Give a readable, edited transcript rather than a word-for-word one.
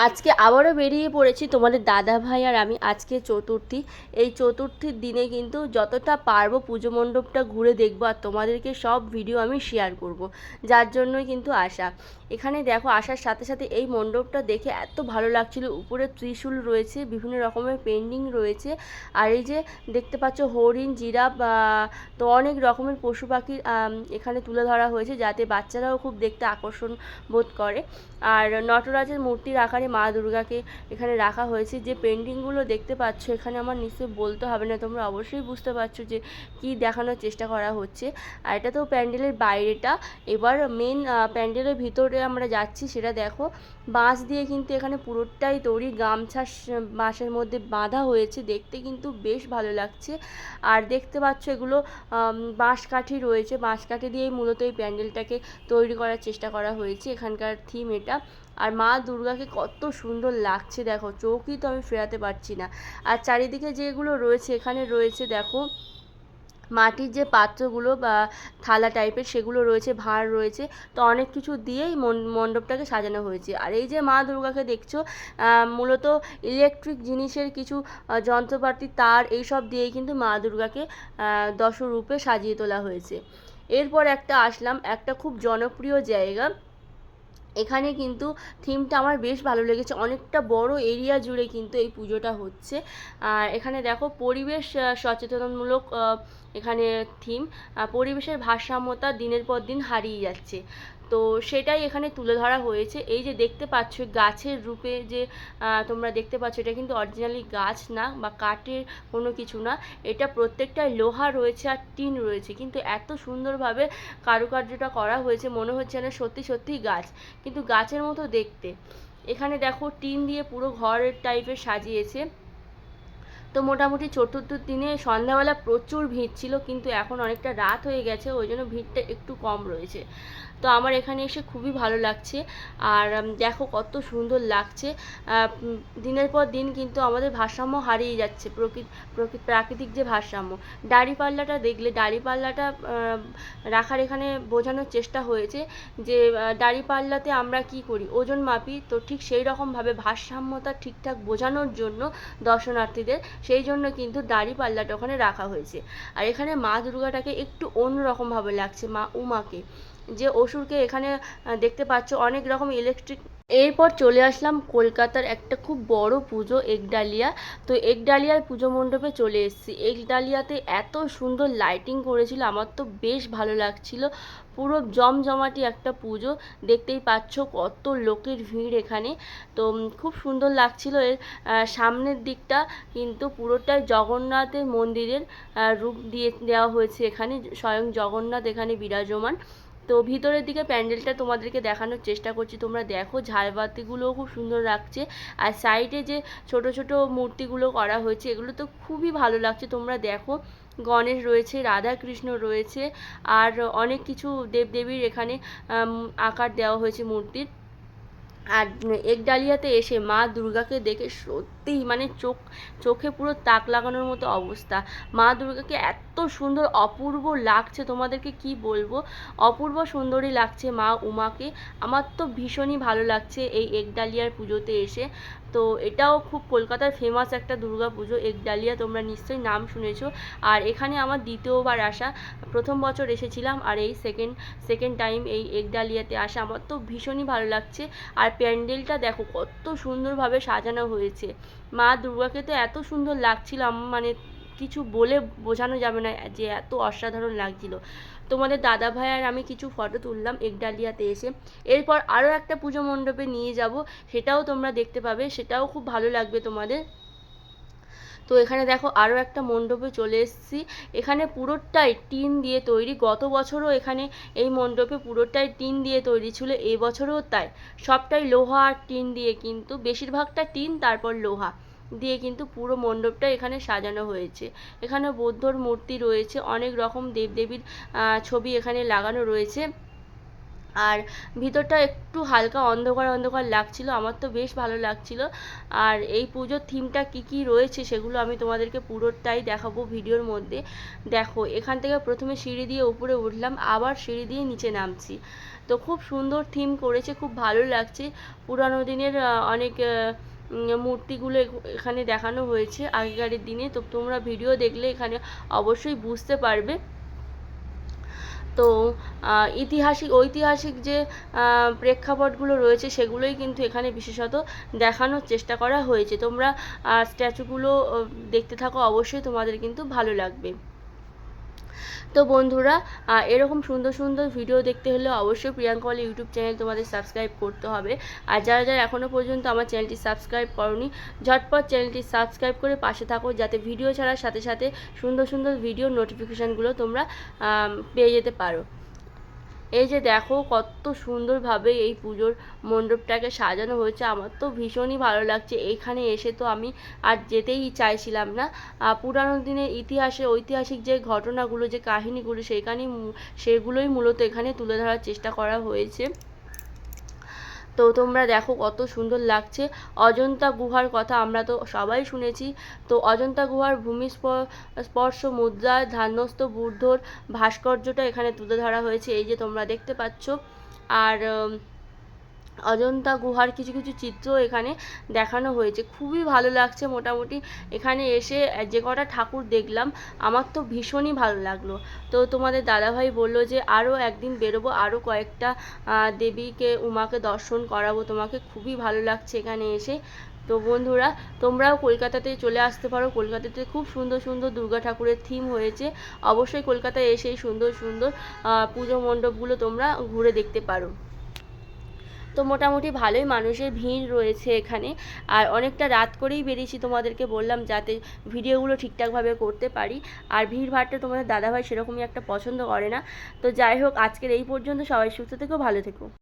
আজকে আবারও বেরিয়ে পড়েছি তোমাদের দাদা ভাই আর আমি। আজকে চতুর্থী। এই চতুর্থীর দিনে কিন্তু যতটা পারবো পুজো মণ্ডপটা ঘুরে দেখবো আর তোমাদেরকে সব ভিডিও আমি শেয়ার করব, যার জন্যই কিন্তু আসা। এখানে দেখো, আসার সাথে সাথে এই মণ্ডপটা দেখে এত ভালো লাগছিল। উপরে ত্রিশূল রয়েছে, বিভিন্ন রকমের পেন্টিং রয়েছে, আর এই যে দেখতে পাচ্ছ হরিণ, জিরাফ, তো অনেক রকমের পশু পাখি এখানে তুলে ধরা হয়েছে, যাতে বাচ্চারাও খুব দেখতে আকর্ষণ বোধ করে। আর নটরাজের মূর্তির আকারে মা দুর্গাকে এখানে রাখা হয়েছে। যে পেন্টিংগুলো দেখতে পাচ্ছ এখানে, আমার নিশ্চয়ই বলতে হবে না, তোমরা অবশ্যই বুঝতে পারছো যে কি দেখানোর চেষ্টা করা হচ্ছে। আর এটা তো প্যান্ডেলের বাইরেটা। এবার মেন প্যান্ডেলের ভিতরে আমরা যাচ্ছি, সেটা দেখো। বাঁশ দিয়ে কিন্তু এখানে পুরোটাই তৈরি, গামছা বাঁশের মধ্যে বাঁধা হয়েছে, দেখতে কিন্তু বেশ ভালো লাগছে। আর দেখতে পাচ্ছ এগুলো বাঁশকাঠি রয়েছে, বাঁশকাঠি দিয়েই মূলত এই প্যান্ডেলটাকে তৈরি করার চেষ্টা করা হয়েছে। এখানকার থিম এটা। আর মা দুর্গাকে কত সুন্দর লাগছে দেখো, চোখই তো আমি ফেরাতে পারছি না। আর চারিদিকে যেগুলো রয়েছে, এখানে রয়েছে দেখো মাটির যে পাত্রগুলো বা থালা টাইপের, সেগুলো রয়েছে, ভাঁড় রয়েছে। তো অনেক কিছু দিয়েই মণ্ডপটাকে সাজানো হয়েছে। আর এই যে মা দুর্গাকে দেখছো, মূলত ইলেকট্রিক জিনিসের কিছু যন্ত্রপাতি, তার এইসব দিয়েই কিন্তু মা দুর্গাকে দশরূপে সাজিয়ে তোলা হয়েছে। এরপর আসলাম একটা খুব জনপ্রিয় জায়গা। এখানে কিন্তু থিমটা আমার বেশ ভালো লেগেছে, অনেকটা বড় এরিয়া জুড়ে কিন্তু এই পুজোটা হচ্ছে। আর এখানে দেখো পরিবেশ সচেতনমূলক এখানে থিম। পরিবেশের ভারসাম্যতা দিনের পর দিন হারিয়ে যাচ্ছে, তো সেটাই এখানে তুলে ধরা হয়েছে। এই যে দেখতে পাচ্ছ গাছের রূপে যে তোমরা দেখতে পাচ্ছ, এটা কিন্তু অরিজিনালি গাছ না বা কাঠের কোনো কিছু না, এটা প্রত্যেকটাই লোহা রয়েছে আর টিন রয়েছে, কিন্তু এত সুন্দরভাবে কারুকার্যটা করা হয়েছে, মনে হচ্ছে না সত্যি সত্যিই গাছ, কিন্তু গাছের মতো দেখতে। এখানে দেখো টিন দিয়ে পুরো ঘরের টাইপের সাজিয়েছে। তো মোটামুটি চতুর্থীর দিনে সন্ধ্যাবেলা প্রচুর ভিড় ছিল, কিন্তু এখন অনেকটা রাত হয়ে গেছে, ওই জন্য ভিড়টা একটু কম রয়েছে। তো আমার এখানে এসে খুবই ভালো লাগছে। আর দেখো কত সুন্দর লাগছে। দিনের পর দিন কিন্তু আমাদের ভারসাম্য হারিয়ে যাচ্ছে, প্রাকৃতিক যে ভারসাম্য। দাঁড়িপাল্লাটা দেখলে, দাঁড়িপাল্লাটা রাখার এখানে বোঝানোর চেষ্টা হয়েছে যে দাঁড়িপাল্লাতে আমরা কি করি, ওজন মাপি, তো ঠিক সেই রকমভাবে ভারসাম্যতা ঠিকঠাক বোঝানোর জন্য দর্শনার্থীদের, সেই জন্য কিন্তু দাঁড়িপাল্লাটা ওখানে রাখা হয়েছে। আর এখানে মা দুর্গাটাকে একটু অন্যরকমভাবে লাগছে, মা উমাকে, যে অসুরকে এখানে দেখতে পাচ্ছ, অনেক রকম ইলেকট্রিক। এরপর চলে আসলাম কলকাতার একটা খুব বড় পুজো, একডালিয়া। তো একডালিয়ার পুজো মণ্ডপে চলে এসেছি। একডালিয়াতে এত সুন্দর লাইটিং করেছিল, আমার তো বেশ ভালো লাগছিল। পুরো জমজমাটি একটা পুজো, দেখতেই পাচ্ছ কত লোকের ভিড় এখানে। তো খুব সুন্দর লাগছিল। এর সামনের দিকটা কিন্তু পুরোটাই জগন্নাথের মন্দিরের রূপ দিয়ে দেওয়া হয়েছে, এখানে স্বয়ং জগন্নাথ এখানে বিরাজমান। তো ভিতরের দিকে প্যান্ডেলটা তোমাদেরকে দেখানোর চেষ্টা করছি, তোমরা দেখো ঝাড়বাতিগুলোও খুব সুন্দর লাগছে। আর সাইডে যে ছোট ছোট মূর্তিগুলো করা হয়েছে, এগুলো তো খুবই ভালো লাগছে, তোমরা দেখো। গণেশ রয়েছে, রাধা কৃষ্ণ রয়েছে, আর অনেক কিছু দেবদেবীর এখানে আকার দেওয়া হয়েছে মূর্তির। আর একডালিয়াতে এসে মা দুর্গাকে দেখে সত্যিই মানে চোখে পুরো তাক লাগানোর মতো অবস্থা। মা দুর্গাকে এত সুন্দর অপূর্ব লাগছে, তোমাদেরকে কি বলবো, অপূর্ব সুন্দরী লাগছে মা উমাকে। আমার তো ভীষণই ভালো লাগছে এই একডালিয়ার পুজোতে এসে। তো এটাও খুব কলকাতার ফেমাস একটা দুর্গা পুজো, একডালিয়া, তোমরা নিশ্চয়ই নাম শুনেছো। আর এখানে আমার দ্বিতীয়বার আসা, প্রথম বছর এসেছিলাম, আর এই সেকেন্ড টাইম এই একডালিয়াতে আসা। আমার তো ভীষণই ভালো লাগছে। আর প্যান্ডেলটা দেখো কত সুন্দরভাবে সাজানো হয়েছে, মা দুর্গাকে তো এত সুন্দর লাগছিল, মানে কিছু বলে বোঝানো যাবে না যে এত অসাধারণ লাগছিল। তোমাদের দাদা ভাই আর আমি কিছু ফটো তুললাম একডালিয়াতে এসে। এরপর আরও একটা পুজো মণ্ডপে নিয়ে যাব, সেটাও তোমরা দেখতে পাবে, সেটাও খুব ভালো লাগবে তোমাদের। তো এখানে দেখো আরও একটা মণ্ডপে চলে এসেছি। এখানে পুরোটাই টিন দিয়ে তৈরি, গত বছরও এখানে এই মণ্ডপে পুরোটাই টিন দিয়ে তৈরি ছিল, এবছরও তাই। সবটাই লোহা আর টিন দিয়ে, কিন্তু বেশিরভাগটা টিন তারপর লোহা দিয়ে কিন্তু পুরো মণ্ডপটা এখানে সাজানো হয়েছে। এখানে বৌদ্ধর মূর্তি রয়েছে, অনেক রকম দেবদেবীর ছবি এখানে লাগানো রয়েছে। আর ভিতরটা একটু হালকা অন্ধকার অন্ধকার লাগছিল, আমার তো বেশ ভালো লাগছিল। আর এই পুজোর থিমটা কি কি রয়েছে সেগুলো আমি তোমাদেরকে পুরোটাই দেখাবো ভিডিওর মধ্যে। দেখো এখান থেকে প্রথমে সিঁড়ি দিয়ে উপরে উঠলাম, আবার সিঁড়ি দিয়ে নিচে নামছি। তো খুব সুন্দর থিম করেছে, খুব ভালো লাগছে। পুরানো দিনের অনেক মূর্তিগুলো এখানে দেখানো হয়েছে আগেকার দিনে। তো তোমরা ভিডিও দেখলে এখানে অবশ্যই বুঝতে পারবে। তো ঐতিহাসিক যে প্রেক্ষাপটগুলো রয়েছে সেগুলোই কিন্তু এখানে বিশেষত দেখানোর চেষ্টা করা হয়েছে। তোমরা স্ট্যাচুগুলো দেখতে থাকো, অবশ্যই তোমাদের কিন্তু ভালো লাগবে। তো বন্ধুরা, এরকম সুন্দর সুন্দর ভিডিও দেখতে হলে অবশ্যই প্রিয়াঙ্কা ইউটিউব চ্যানেল তোমাদের সাবস্ক্রাইব করতে হবে। আর যারা যারা এখনও পর্যন্ত আমার চ্যানেলটি সাবস্ক্রাইব করোনি, ঝটপট চ্যানেলটি সাবস্ক্রাইব করে পাশে থাকো, যাতে ভিডিও ছাড়ার সাথে সাথে সুন্দর সুন্দর ভিডিও নোটিফিকেশানগুলো তোমরা পেয়ে যেতে পারো। এই যে দেখো কত সুন্দরভাবে এই পুজোর মণ্ডপটাকে সাজানো হয়েছে, আমার তো ভীষণই ভালো লাগছে। এইখানে এসে তো আমি আর যেতেই চাইছিলাম না। পুরানো দিনের ঐতিহাসিক যে ঘটনাগুলো, যে কাহিনীগুলো, সেগুলোই মূলত এখানে তুলে ধরার চেষ্টা করা হয়েছে। তো তোমরা দেখো কত সুন্দর লাগছে। অজন্তা গুহার কথা আমরা তো সবাই শুনেছি। তো অজন্তা গুহার ভূমিস্পর্শ মুদ্রায় ধ্যানস্থ বুদ্ধর ভাস্কর্যটা এখানে তুলে ধরা হয়েছে, এই যে তোমরা দেখতে পাচ্ছ। আর অজন্তা গুহার কিছু কিছু চিত্র এখানে দেখানো হয়েছে, খুবই ভালো লাগছে। মোটামুটি এখানে এসে যে কটা ঠাকুর দেখলাম আমার তো ভীষণই ভালো লাগলো। তো তোমাদের দাদাভাই বললো যে আরও একদিন বেরোবো, আরও কয়েকটা দেবীকে, উমাকে দর্শন করাবো তোমাকে, খুবই ভালো লাগছে এখানে এসে। তো বন্ধুরা, তোমরাও কলকাতাতে চলে আসতে পারো। কলকাতাতে খুব সুন্দর সুন্দর দুর্গা ঠাকুরের থিম হয়েছে। অবশ্যই কলকাতায় এসে সুন্দর সুন্দর পুজো মণ্ডপগুলো তোমরা ঘুরে দেখতে পারো। তো মোটামুটি ভালোই মানুষের ভিড় রয়েছে এখানে। আর অনেকটা রাত করেই বেরিয়েছি, তোমাদেরকে বললাম, যাতে ভিডিওগুলো ঠিকঠাকভাবে করতে পারি। আর ভিড়ভাড়টা তোমাদের দাদাভাই সেরকমই একটা পছন্দ করে না। তো যাই হোক, আজকের এই পর্যন্ত। সবাই সুস্থ থেকো, ভালো থেকো।